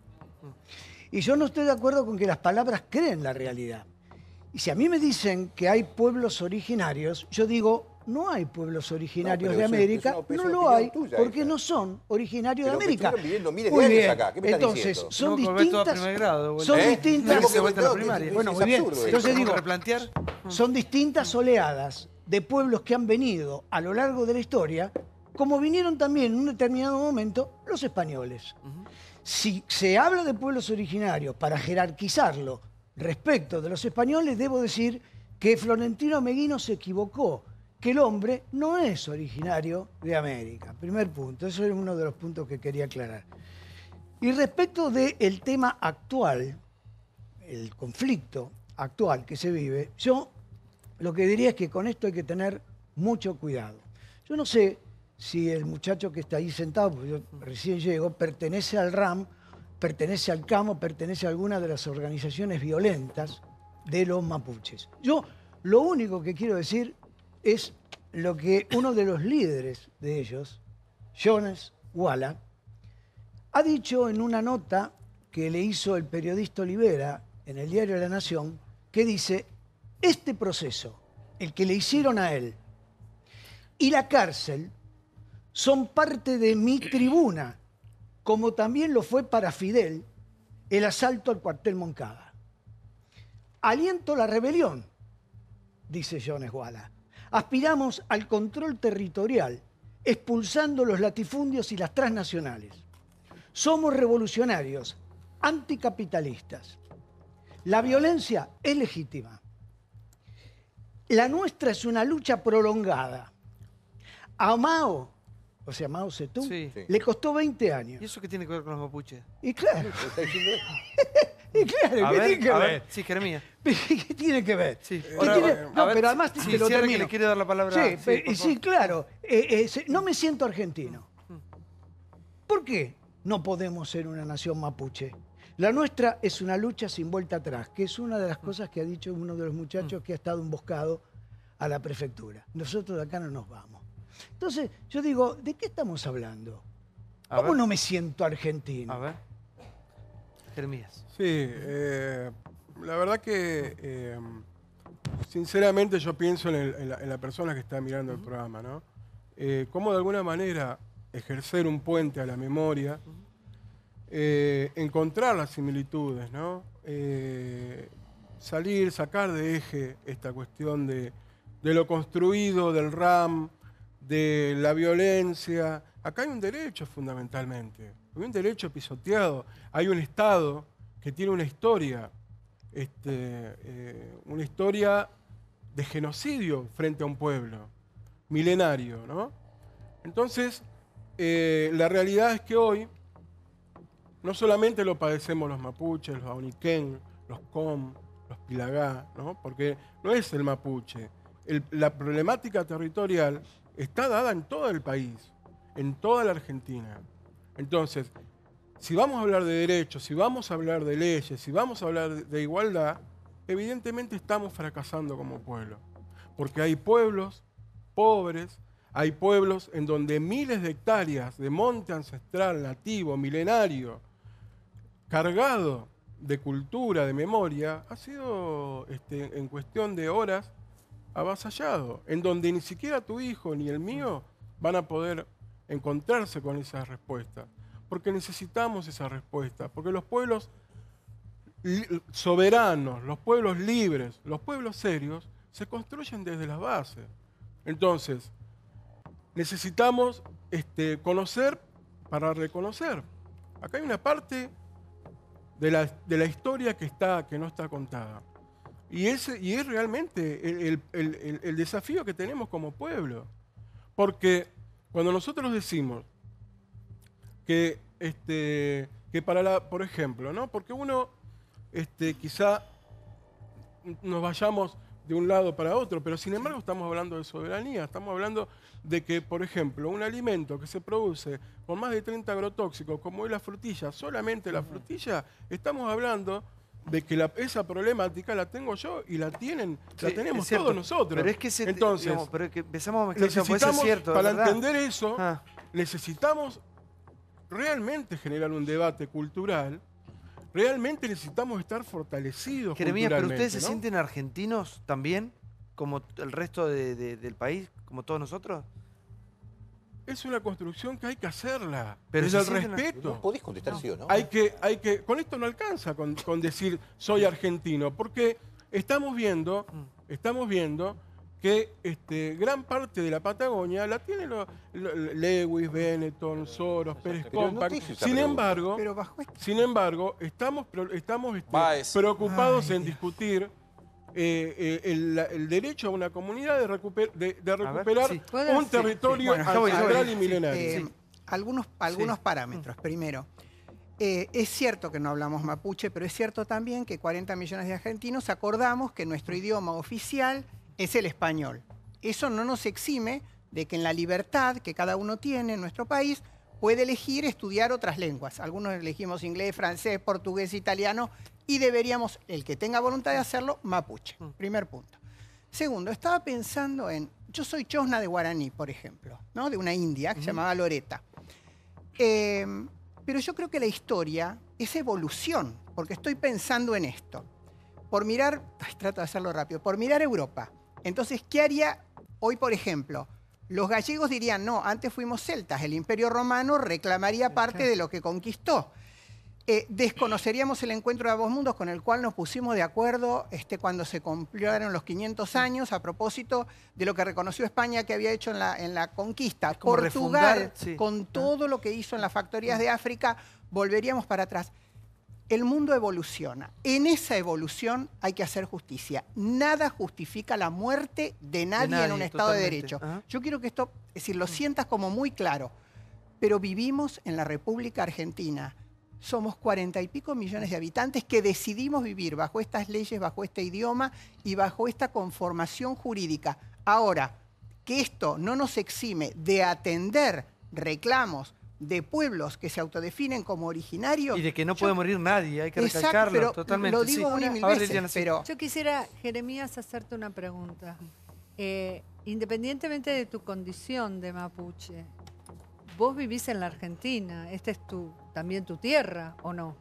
Y yo no estoy de acuerdo con que las palabras creen la realidad. Y si a mí me dicen que hay pueblos originarios, yo digo, no hay pueblos originarios de América, no lo hay, porque no son originarios de América. Pero viviendo miles de años acá, ¿qué me estás diciendo? Son distintas... Bueno, muy bien. Entonces digo, son distintas oleadas de pueblos que han venido a lo largo de la historia, como vinieron también en un determinado momento los españoles. Si se habla de pueblos originarios para jerarquizarlo respecto de los españoles, debo decir que Florentino Meguino se equivocó, que el hombre no es originario de América. Primer punto, eso es uno de los puntos que quería aclarar. Y respecto del tema actual, el conflicto actual que se vive, yo lo que diría es que con esto hay que tener mucho cuidado. Yo no sé si el muchacho que está ahí sentado, porque yo recién llego, pertenece al RAM, pertenece al CAMO, pertenece a alguna de las organizaciones violentas de los mapuches. Yo lo único que quiero decir es lo que uno de los líderes de ellos, Jones Walla, ha dicho en una nota que le hizo el periodista Olivera en el diario La Nación, que dice, este proceso, el que le hicieron a él, y la cárcel son parte de mi tribuna, como también lo fue para Fidel el asalto al cuartel Moncada. Aliento la rebelión, dice Jones Walla. Aspiramos al control territorial, expulsando los latifundios y las transnacionales. Somos revolucionarios, anticapitalistas. La violencia es legítima. La nuestra es una lucha prolongada. A Mao, o sea, Mao Zedong, le costó 20 años. ¿Y eso qué tiene que ver con los mapuches? Y claro. Y claro, ¿qué tiene que ver? Sí, Jeremías. ¿Qué tiene que ver? Sí. No, pero además te lo termino. Que le quiere dar la palabra. Sí, claro. No me siento argentino. ¿Por qué no podemos ser una nación mapuche? La nuestra es una lucha sin vuelta atrás, que es una de las cosas que ha dicho uno de los muchachos que ha estado emboscado a la prefectura. Nosotros de acá no nos vamos. Entonces, yo digo, ¿de qué estamos hablando? ¿Cómo no me siento argentino? A ver. Jeremías. Sí, la verdad que sinceramente yo pienso en la persona que está mirando el programa, ¿no? Cómo de alguna manera ejercer un puente a la memoria, encontrar las similitudes, ¿no? Sacar de eje esta cuestión de lo construido, del RAM, de la violencia. Acá hay un derecho fundamentalmente, hay un derecho pisoteado, hay un Estado que tiene una historia de genocidio frente a un pueblo, milenario, ¿no? Entonces, la realidad es que hoy no solamente lo padecemos los mapuches, los auniquén, los com, los pilagá, ¿no? Porque no es el mapuche. La problemática territorial está dada en todo el país, en toda la Argentina. Entonces, si vamos a hablar de derechos, si vamos a hablar de leyes, si vamos a hablar de igualdad, evidentemente estamos fracasando como pueblo. Porque hay pueblos pobres, hay pueblos en donde miles de hectáreas de monte ancestral, nativo, milenario, cargado de cultura, de memoria, ha sido en cuestión de horas avasallado, en donde ni siquiera tu hijo ni el mío van a poder encontrarse con esas respuestas, porque necesitamos esa respuesta, porque los pueblos soberanos, los pueblos libres, los pueblos serios, se construyen desde las bases. Entonces, necesitamos conocer para reconocer. Acá hay una parte de la historia que no está contada. Y es realmente el desafío que tenemos como pueblo. Porque cuando nosotros decimos que por ejemplo, ¿no? Porque uno quizá nos vayamos de un lado para otro, pero sin embargo estamos hablando de soberanía, estamos hablando de que, por ejemplo, un alimento que se produce con más de 30 agrotóxicos, como es la frutilla, solamente la frutilla, estamos hablando de que esa problemática la tengo yo y la tenemos todos nosotros. Pero es que entonces, digamos, pero es que empezamos a mezclar, puede ser cierto, para ¿verdad? entender eso, necesitamos realmente generar un debate cultural. Realmente necesitamos estar fortalecidos Jeremías, pero culturalmente, ¿ustedes se sienten argentinos también, como el resto del país, como todos nosotros? Es una construcción que hay que hacerla. Pero es el respeto. No podés contestar sí o no. Con esto no alcanza con decir soy argentino, porque estamos viendo que gran parte de la Patagonia la tiene Lewis, Benetton, Soros, Pérez Compact. Sin embargo, estamos preocupados en discutir el derecho a una comunidad de recuperar un territorio ancestral y milenario. Algunos parámetros. Primero, es cierto que no hablamos mapuche, pero es cierto también que 40 millones de argentinos acordamos que nuestro idioma oficial es el español. Eso no nos exime de que en la libertad que cada uno tiene en nuestro país puede elegir estudiar otras lenguas. Algunos elegimos inglés, francés, portugués, italiano y deberíamos, el que tenga voluntad de hacerlo, mapuche. Primer punto. Segundo, estaba pensando yo soy chosna de guaraní, por ejemplo, ¿no? De una india que se llamaba Loreta. Pero yo creo que la historia es evolución, porque estoy pensando en esto. Trato de hacerlo rápido, por mirar Europa. Entonces, ¿qué haría hoy, por ejemplo? Los gallegos dirían, no, antes fuimos celtas, el Imperio Romano reclamaría parte de lo que conquistó. Desconoceríamos el encuentro de ambos mundos con el cual nos pusimos de acuerdo cuando se cumplieron los 500 años a propósito de lo que reconoció España que había hecho en la conquista. Portugal, con todo lo que hizo en las factorías de África, volveríamos para atrás. El mundo evoluciona. En esa evolución hay que hacer justicia. Nada justifica la muerte de nadie en un Estado de Derecho. Yo quiero que esto, es decir, lo sientas como muy claro. Pero vivimos en la República Argentina. Somos 40 y pico millones de habitantes que decidimos vivir bajo estas leyes, bajo este idioma y bajo esta conformación jurídica. Ahora, que esto no nos exime de atender reclamos de pueblos que se autodefinen como originarios. Y de que no puede morir nadie, hay que recalcarlo. Pero totalmente. Lo digo una y mil veces, pero... Yo quisiera, Jeremías, hacerte una pregunta. Independientemente de tu condición de mapuche, vos vivís en la Argentina, esta es también tu tierra, ¿o no?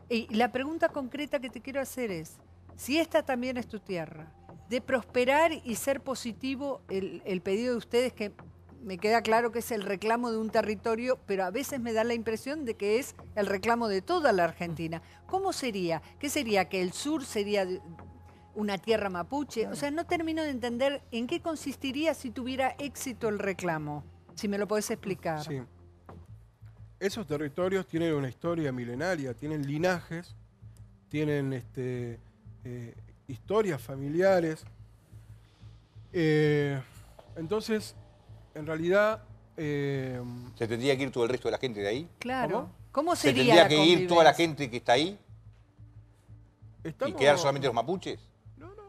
Y la pregunta concreta que te quiero hacer es, si esta también es tu tierra, de prosperar y ser positivo el pedido de ustedes, que me queda claro que es el reclamo de un territorio, pero a veces me da la impresión de que es el reclamo de toda la Argentina. ¿Cómo sería? ¿Qué sería? ¿Que el sur sería una tierra mapuche? O sea, no termino de entender en qué consistiría si tuviera éxito el reclamo. Si me lo podés explicar. Sí. Esos territorios tienen una historia milenaria, tienen linajes, tienen historias familiares. Entonces, en realidad... ¿Se tendría que ir todo el resto de la gente de ahí? Claro. ¿Cómo sería ¿Se tendría que ir toda la gente que está ahí? ¿Y quedar solamente los mapuches?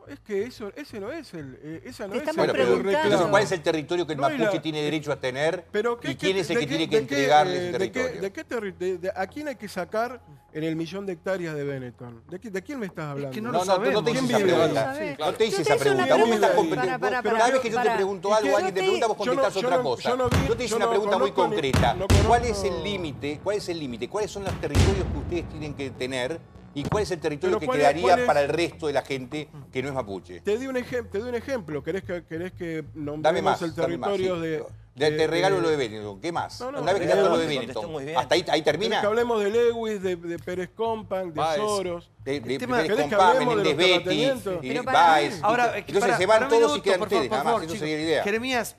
Es que ese no es el... Entonces, ¿cuál es el territorio que el mapuche tiene derecho a tener? ¿Y quién es el que tiene que entregarle ese territorio? ¿A quién hay que sacar en el 1.000.000 de hectáreas de Benetton? ¿De quién me estás hablando? Es que no te hice esa pregunta. No te hice esa pregunta. Cada vez que yo te pregunto algo, alguien te pregunta, vos contestás otra cosa. Yo te hice una pregunta muy concreta. ¿Cuál es el límite? ¿Cuáles son los territorios que ustedes tienen que tener? ¿Y cuál es el territorio que quedaría para el resto de la gente que no es mapuche? Te doy un ejemplo. ¿Querés que nombremos el territorio de... Te regalo lo de Benetton. ¿Qué más? Una vez que te lo de Benetton. ¿Hasta ahí termina? Que hablemos de Lewis, de Pérez Compan, de Soros. De Pérez Compan, Menéndez Betti, Báez. Entonces se van todos y quedan ustedes, nada más. Eso sería la idea. Jeremías,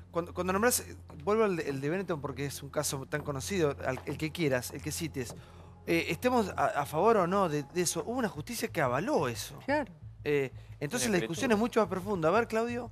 cuando nombrás, vuelvo al de Benetton porque es un caso tan conocido, el que quieras, el que cites. Estemos a favor o no de eso. Hubo una justicia que avaló eso. Claro. Entonces la discusión es mucho más profunda. A ver, Claudio.